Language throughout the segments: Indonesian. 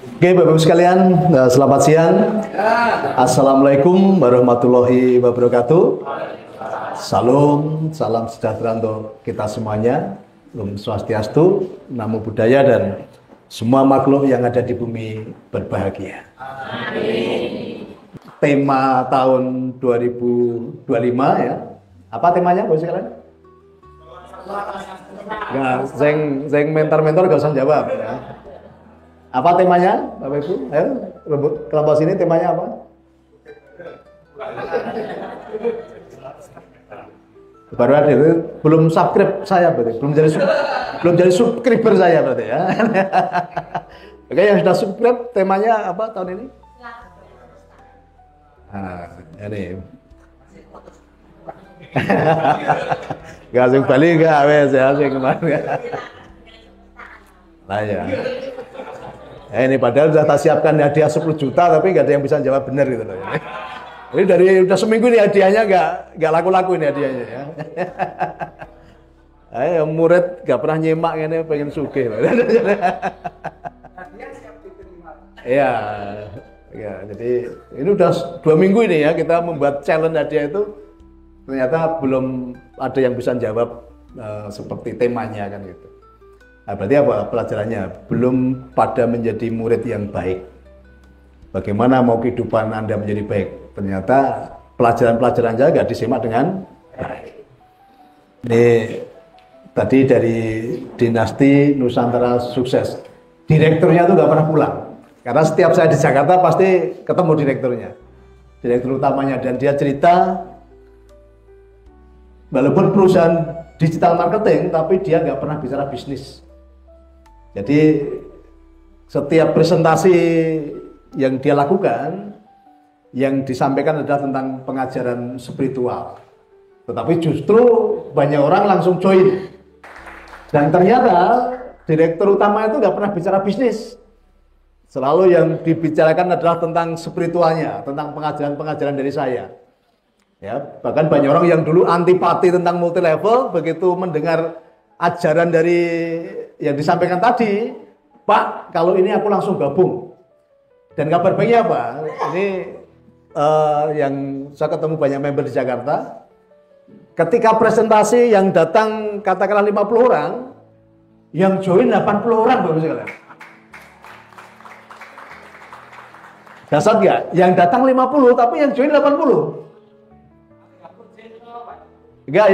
Oke, Bapak Ibu sekalian, selamat siang. Assalamualaikum warahmatullahi wabarakatuh. Salam, salam sejahtera untuk kita semuanya. Om Swastiastu, Namo Buddhaya, dan semua makhluk yang ada di bumi berbahagia. Amin. Tema tahun 2025 ya. Apa temanya, Bapak Ibu sekalian? Nggak, zeng mentor-mentor gak usah jawab ya. Apa temanya, Bapak Ibu? Ayo, kelompok sini temanya apa? Baru ada itu, belum subscribe saya berarti, belum jadi subscriber saya berarti ya. Oke, yang sudah subscribe temanya apa tahun ini? Nah, ini. Gak asing Bali gak wes ya, asing kemarin ya. Nah ya. Ini padahal sudah tak siapkan hadiah 10 juta tapi nggak ada yang bisa jawab benar gitu loh. Ini dari udah seminggu ini hadiahnya nggak laku-laku ini hadiahnya ya. Ayo murid nggak pernah nyimak ini pengen sugih. Iya, ya, jadi ini udah 2 minggu ini ya kita membuat challenge hadiah itu ternyata belum ada yang bisa jawab seperti temanya kan gitu. Nah, berarti apa pelajarannya? Belum pada menjadi murid yang baik. Bagaimana mau kehidupan Anda menjadi baik? Ternyata pelajaran-pelajaran saja nggak disimak dengan baik. Ini tadi dari dinasti Nusantara Sukses. Direkturnya tuh nggak pernah pulang. Karena setiap saya di Jakarta pasti ketemu direkturnya. Direktur utamanya. Dan dia cerita, walaupun perusahaan digital marketing, tapi dia nggak pernah bicara bisnis. Jadi setiap presentasi yang dia lakukan, yang disampaikan adalah tentang pengajaran spiritual. Tetapi justru banyak orang langsung join. Dan ternyata direktur utama itu nggak pernah bicara bisnis. Selalu yang dibicarakan adalah tentang spiritualnya, tentang pengajaran-pengajaran dari saya. Ya, bahkan banyak orang yang dulu antipati tentang multi level, begitu mendengar ajaran dari yang disampaikan tadi, Pak, kalau ini aku langsung gabung. Dan kabar baiknya apa? Ini yang saya ketemu banyak member di Jakarta. Ketika presentasi yang datang katakanlah 50 orang, yang join 80 orang, Bapak sekalian. Dasar nggak? Yang datang 50 tapi yang join 80. Enggak,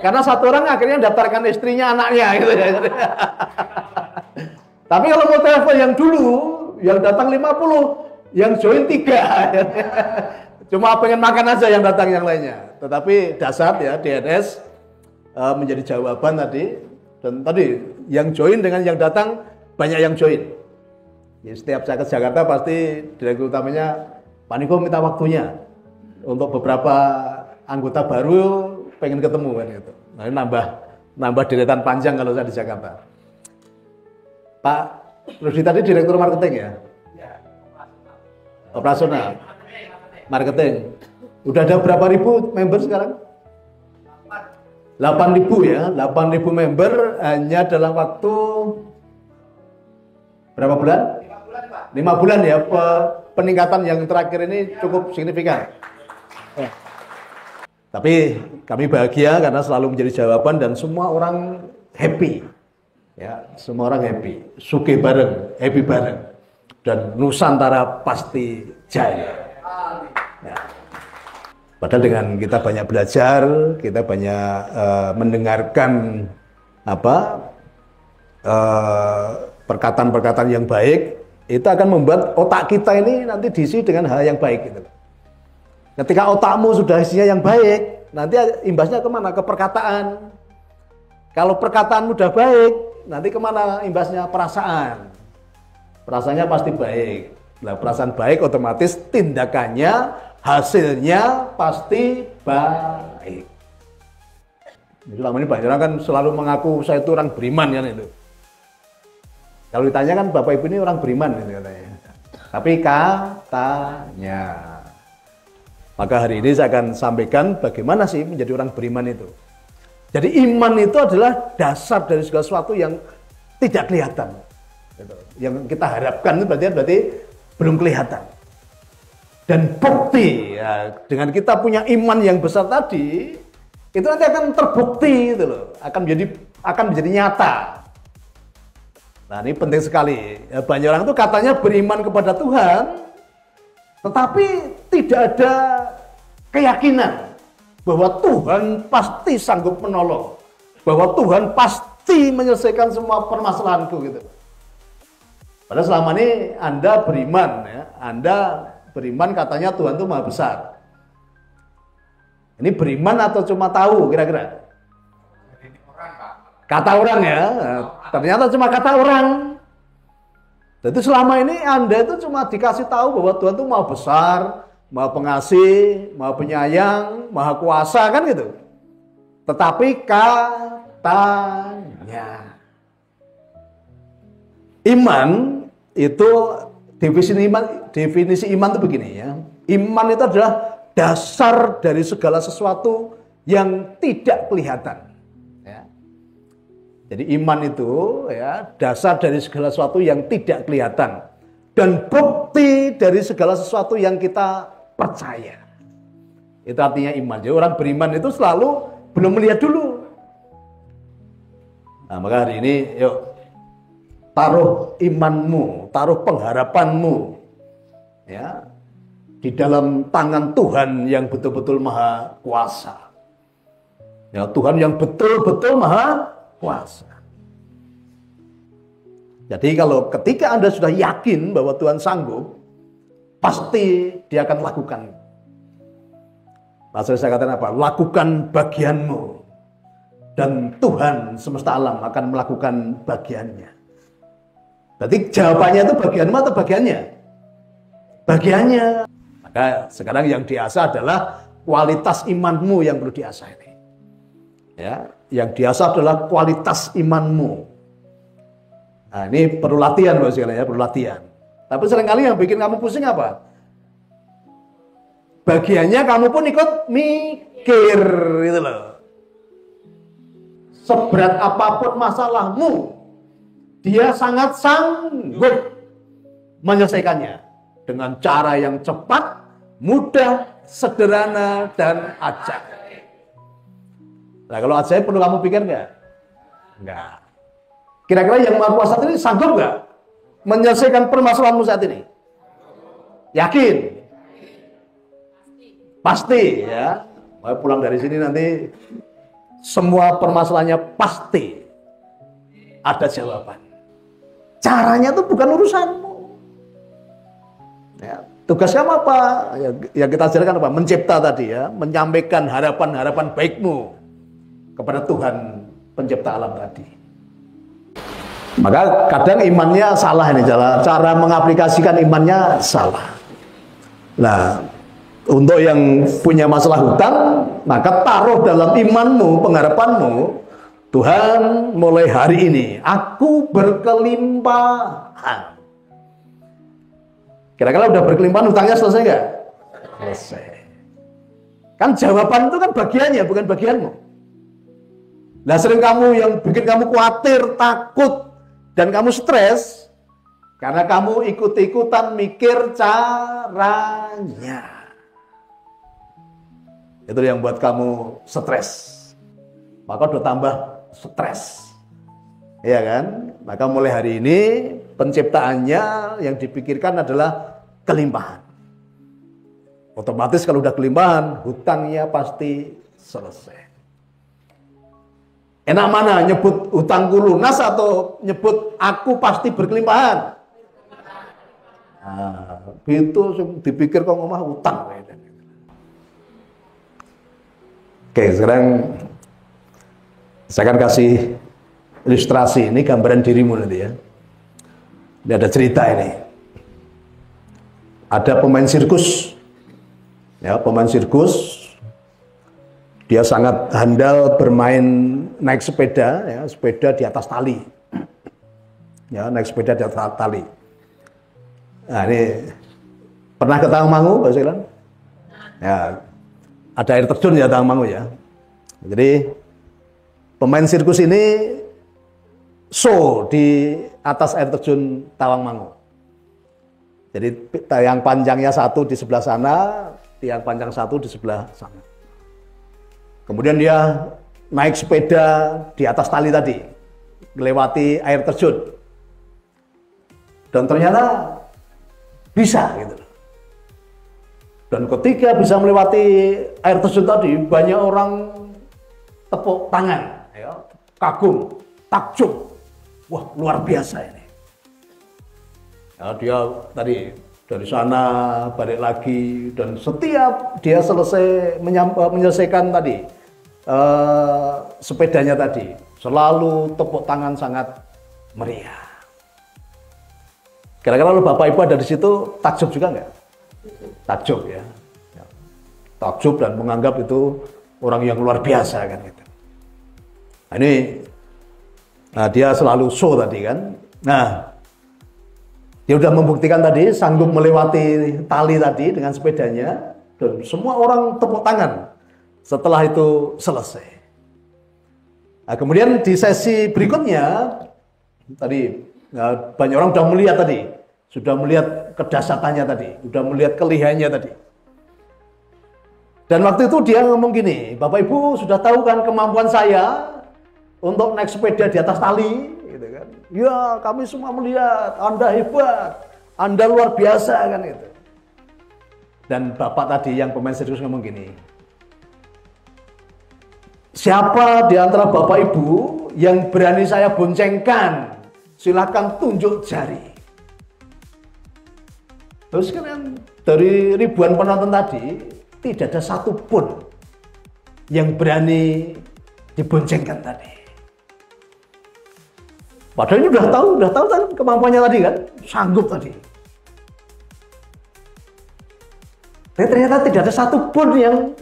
karena satu orang akhirnya daftarkan istrinya, anaknya gitu ya. Tapi kalau mau telepon yang dulu, yang datang 50, yang join 3. Cuma pengen makan aja yang datang yang lainnya. Tetapi dasar ya, DNS menjadi jawaban tadi. Dan tadi yang join dengan yang datang, banyak yang join. Ya, setiap saya ke Jakarta pasti direktur utamanya, Pak Niko minta waktunya. Untuk beberapa anggota baru pengen ketemu kan gitu. Nah, ini nambah deretan panjang kalau saya di Jakarta. Pak Rudi tadi direktur marketing ya? Operasional. Marketing. Udah ada berapa ribu member sekarang? 8.000 ya. 8.000 member hanya dalam waktu berapa bulan? 5 bulan ya. Peningkatan yang terakhir ini cukup signifikan. Tapi kami bahagia karena selalu menjadi jawaban dan semua orang happy. Ya, semua orang happy. Sugih bareng, happy bareng. Dan Nusantara pasti jaya. Ya. Padahal dengan kita banyak belajar, kita banyak mendengarkan perkataan-perkataan yang baik, itu akan membuat otak kita ini nanti diisi dengan hal yang baik gitu. Ketika otakmu sudah isinya yang baik, nanti imbasnya kemana? Ke perkataan. Kalau perkataanmu sudah baik, nanti kemana imbasnya? Perasaan. Perasaannya pasti baik. Nah, perasaan baik otomatis tindakannya, hasilnya pasti baik. Selama ini banyak orang kan selalu mengaku saya itu orang beriman kan itu. Kalau ditanya kan Bapak Ibu ini orang beriman gitu katanya. Tapi katanya. Maka hari ini saya akan sampaikan bagaimana sih menjadi orang beriman itu. Jadi iman itu adalah dasar dari segala sesuatu yang tidak kelihatan. Gitu. Yang kita harapkan itu berarti belum kelihatan. Dan bukti ya, dengan kita punya iman yang besar tadi, itu nanti akan terbukti gitu loh, akan menjadi nyata. Nah, ini penting sekali. Ya, banyak orang itu katanya beriman kepada Tuhan, tetapi tidak ada keyakinan bahwa Tuhan pasti sanggup menolong, bahwa Tuhan pasti menyelesaikan semua permasalahanku gitu. Padahal selama ini Anda beriman, ya, Anda beriman katanya Tuhan itu maha besar. Ini beriman atau cuma tahu kira-kira? Kata orang ya, ternyata cuma kata orang. Jadi selama ini Anda itu cuma dikasih tahu bahwa Tuhan itu maha besar, maha pengasih, maha penyayang, maha kuasa kan gitu. Tetapi katanya iman itu definisi iman itu begini ya. Iman itu adalah dasar dari segala sesuatu yang tidak kelihatan. Ya. Jadi iman itu ya dasar dari segala sesuatu yang tidak kelihatan dan bukti dari segala sesuatu yang kita percaya. Itu artinya iman. Jadi orang beriman itu selalu belum melihat dulu. Nah, maka hari ini yuk taruh imanmu, taruh pengharapanmu ya di dalam tangan Tuhan yang betul-betul maha kuasa. Ya, Tuhan yang betul-betul maha kuasa. Jadi kalau ketika Anda sudah yakin bahwa Tuhan sanggup, pasti Dia akan lakukan. Maksud saya katakan apa? Lakukan bagianmu dan Tuhan semesta alam akan melakukan bagiannya. Berarti jawabannya itu bagianmu atau bagiannya? Bagiannya. Maka sekarang yang diasah adalah kualitas imanmu yang perlu diasah ini. Ya, yang diasah adalah kualitas imanmu. Nah, ini perlu latihan Bapak sekalian ya, perlu latihan. Tapi seringkali yang bikin kamu pusing apa? Bagiannya kamu pun ikut mikir gitu loh. Seberat apapun masalahmu, Dia sangat sanggup menyelesaikannya dengan cara yang cepat, mudah, sederhana, dan ajaib. Nah, kalau ajaib perlu kamu pikir nggak? Nggak. Kira-kira yang Maha Kuasa ini sanggup nggak menyelesaikan permasalahanmu saat ini? Yakin? Pasti ya. Mau pulang dari sini nanti semua permasalahannya pasti ada jawaban. Caranya itu bukan urusanmu. Ya, tugas kamu apa? Ya kita ajarkan apa? Mencipta tadi ya, menyampaikan harapan-harapan baikmu kepada Tuhan pencipta alam tadi. Maka kadang imannya salah ini, cara mengaplikasikan imannya salah. Nah, untuk yang punya masalah hutang, maka taruh dalam imanmu, pengharapanmu, Tuhan mulai hari ini aku berkelimpahan. Kira-kira udah berkelimpahan hutangnya selesai nggak? Selesai. Kan jawaban itu kan bagiannya, bukan bagianmu. Nah sering kamu yang bikin kamu khawatir, takut, dan kamu stres karena kamu ikut-ikutan mikir caranya. Itu yang buat kamu stres. Maka udah tambah stres. Iya kan? Maka mulai hari ini penciptaannya yang dipikirkan adalah kelimpahan. Otomatis kalau udah kelimpahan, hutangnya pasti selesai. Enak mana nyebut hutangku lunas atau nyebut aku pasti berkelimpahan? Nah, itu dipikir kok ngomong hutang. Oke, sekarang saya akan kasih ilustrasi. Ini gambaran dirimu nanti ya. Ini ada cerita ini. Ada pemain sirkus. Ya, pemain sirkus. Dia sangat handal bermain naik sepeda, ya, sepeda di atas tali. Ya, naik sepeda di atas tali. Nah, ini pernah ke Tawangmangu, Pak Silan? Ya, ada air terjun ya Tawangmangu ya. Jadi pemain sirkus ini show di atas air terjun Tawangmangu. Jadi tiang panjangnya satu di sebelah sana, tiang panjang satu di sebelah sana. Kemudian dia naik sepeda di atas tali tadi, melewati air terjun. Dan ternyata bisa gitu. Dan ketika bisa melewati air terjun tadi, banyak orang tepuk tangan, ya, kagum, takjub. Wah, luar biasa ini. Ya, dia tadi dari sana balik lagi, dan setiap dia selesai menyelesaikan tadi sepedanya tadi, selalu tepuk tangan sangat meriah. Kira-kira kalau Bapak Ibu ada di situ, takjub juga nggak? Takjub ya. Takjub dan menganggap itu orang yang luar biasa kan gitu. Nah, ini, nah dia selalu show tadi kan. Nah, dia sudah membuktikan tadi sanggup melewati tali tadi dengan sepedanya, dan semua orang tepuk tangan setelah itu selesai. Nah, kemudian di sesi berikutnya tadi, nah, banyak orang sudah melihat tadi, sudah melihat kedasatannya tadi, sudah melihat kelihayannya tadi. Dan waktu itu dia ngomong gini, Bapak Ibu sudah tahu kan kemampuan saya untuk naik sepeda di atas tali, gitu kan? Ya, kami semua melihat Anda hebat, Anda luar biasa kan itu. Dan Bapak tadi yang pemain serius ngomong gini, siapa di antara Bapak Ibu yang berani saya boncengkan? Silakan tunjuk jari. Terus kan dari ribuan penonton tadi, tidak ada satupun yang berani diboncengkan tadi. Padahal ini udah tahu kan kemampuannya tadi kan, sanggup tadi. Tapi ternyata tidak ada satupun yang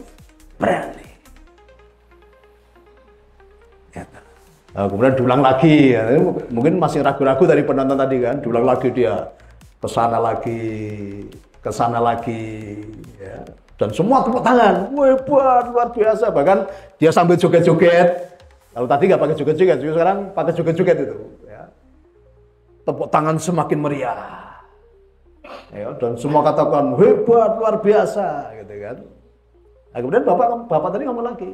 berani. Nah, kemudian diulang lagi, ya. Mungkin masih ragu-ragu dari penonton tadi kan, diulang lagi dia ke sana lagi, ya. Dan semua tepuk tangan, hebat, luar biasa. Bahkan dia sambil joget-joget. Kalau tadi nggak pakai joget-joget, sekarang pakai joget-joget itu. Ya. Tepuk tangan semakin meriah, ya, dan semua katakan hebat, luar biasa, gitu kan. Nah, kemudian bapak tadi ngomong lagi.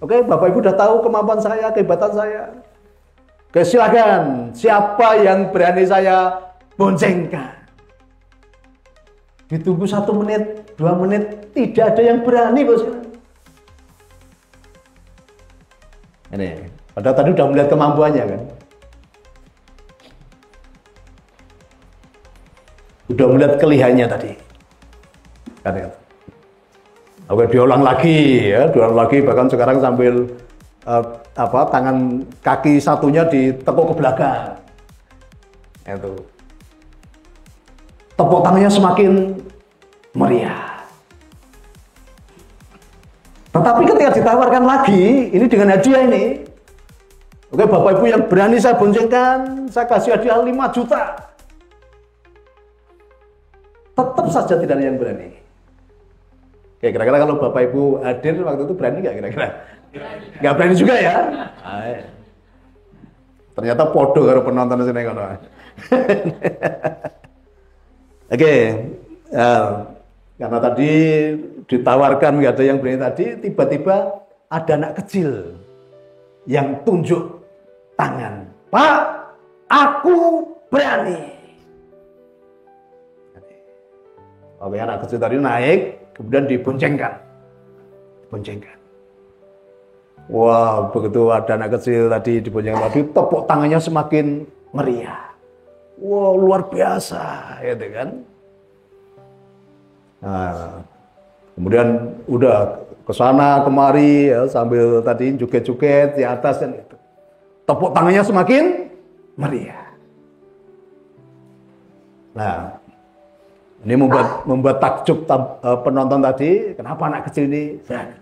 Oke, Bapak Ibu udah tahu kemampuan saya, kehebatan saya. Oke, silakan. Siapa yang berani saya boncengkan? Ditunggu 1 menit, 2 menit, tidak ada yang berani, bos. Ini, padahal tadi udah melihat kemampuannya kan. Udah melihat kelihayannya tadi. Kan ya. Oke, diulang lagi ya, bahkan sekarang sambil tangan kaki satunya ditekuk ke belakang. Itu. Tepuk tangannya semakin meriah. Tetapi ketika ditawarkan lagi, ini dengan hadiah ini. Oke, Bapak Ibu yang berani saya boncengkan, saya kasih hadiah 5 juta. Tetap saja tidak ada yang berani. Oke, kira-kira kalau Bapak Ibu hadir waktu itu berani nggak kira-kira? Nggak berani juga ya? Ay. Ternyata podo karo penonton sini kono. Oke, karena tadi ditawarkan nggak ada yang berani tadi, tiba-tiba ada anak kecil yang tunjuk tangan. Pak, aku berani. Oke, anak kecil tadi naik. Kemudian diboncengkan. Wah, begitu ada anak kecil tadi diboncengkan tadi, tepuk tangannya semakin meriah. Wah, luar biasa, gitu kan. Nah, kemudian udah kesana kemari ya, sambil tadi joget-joget di atas dan itu. Tepuk tangannya semakin meriah. Nah, ini membuat takjub penonton tadi, kenapa anak kecil ini berani.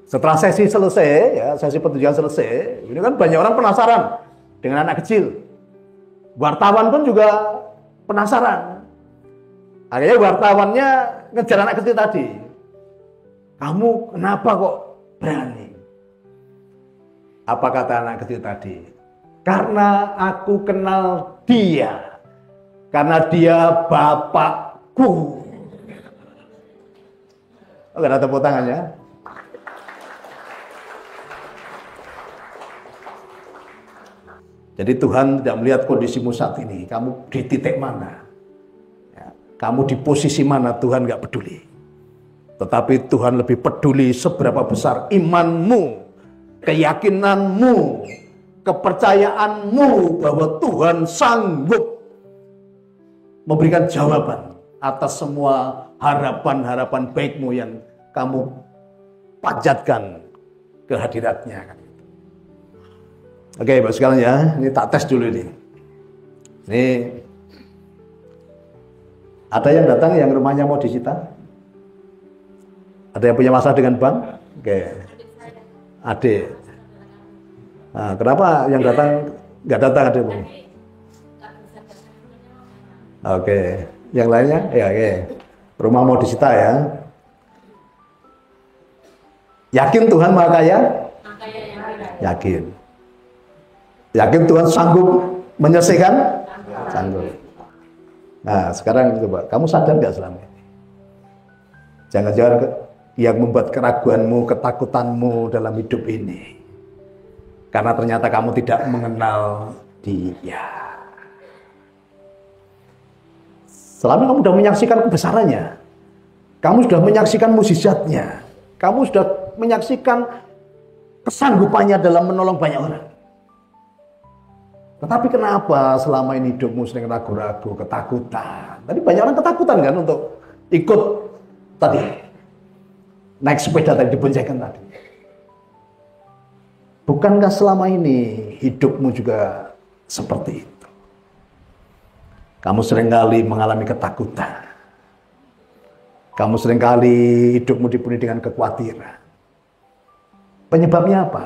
Setelah sesi selesai, ya, sesi pertunjukan selesai, ini kan banyak orang penasaran dengan anak kecil. Wartawan pun juga penasaran. Akhirnya wartawannya ngejar anak kecil tadi. Kamu kenapa kok berani? Apa kata anak kecil tadi? karena aku kenal dia, karena dia Bapakku. Oke, ada tepuk tangan ya. Jadi Tuhan tidak melihat kondisimu saat ini, kamu di titik mana, ya, kamu di posisi mana, Tuhan nggak peduli. Tetapi Tuhan lebih peduli seberapa besar imanmu, keyakinanmu, kepercayaanmu bahwa Tuhan sanggup memberikan jawaban atas semua harapan-harapan baikmu yang kamu panjatkan ke hadiratnya. Oke, Bapak sekalian ya, ini tak tes dulu ini. Ini ada yang datang yang rumahnya mau disita? Ada yang punya masalah dengan bank? Oke. Adik. Nah, kenapa yang datang nggak datang adikmu? Oke. Yang lainnya? Ya, oke. Rumah mau disita ya. Yakin Tuhan Maha Kaya? Yakin. Yakin Tuhan sanggup menyelesaikan? Sanggup. Nah, sekarang coba, kamu sadar nggak selama ini? Jangan-jangan yang membuat keraguanmu, ketakutanmu dalam hidup ini karena ternyata kamu tidak mengenal Dia. Selama kamu sudah menyaksikan kebesarannya, kamu sudah menyaksikan mukjizatnya, kamu sudah menyaksikan kesanggupannya dalam menolong banyak orang. Tetapi kenapa selama ini hidupmu sering ragu-ragu, ketakutan? Tadi banyak orang ketakutan kan untuk ikut tadi, naik sepeda tadi, diboncengkan tadi. Bukankah selama ini hidupmu juga seperti itu? Kamu seringkali mengalami ketakutan. Kamu seringkali hidupmu dipenuhi dengan kekhawatiran. Penyebabnya apa?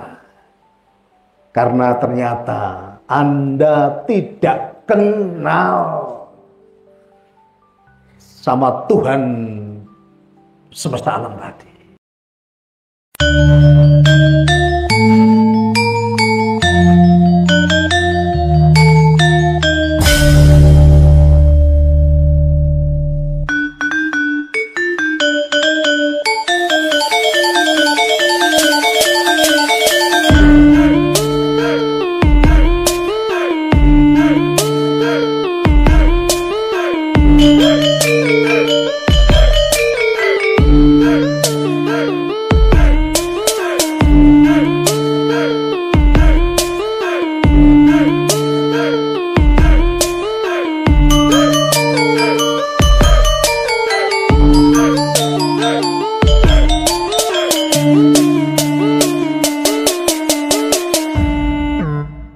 Karena ternyata Anda tidak kenal sama Tuhan semesta alam tadi.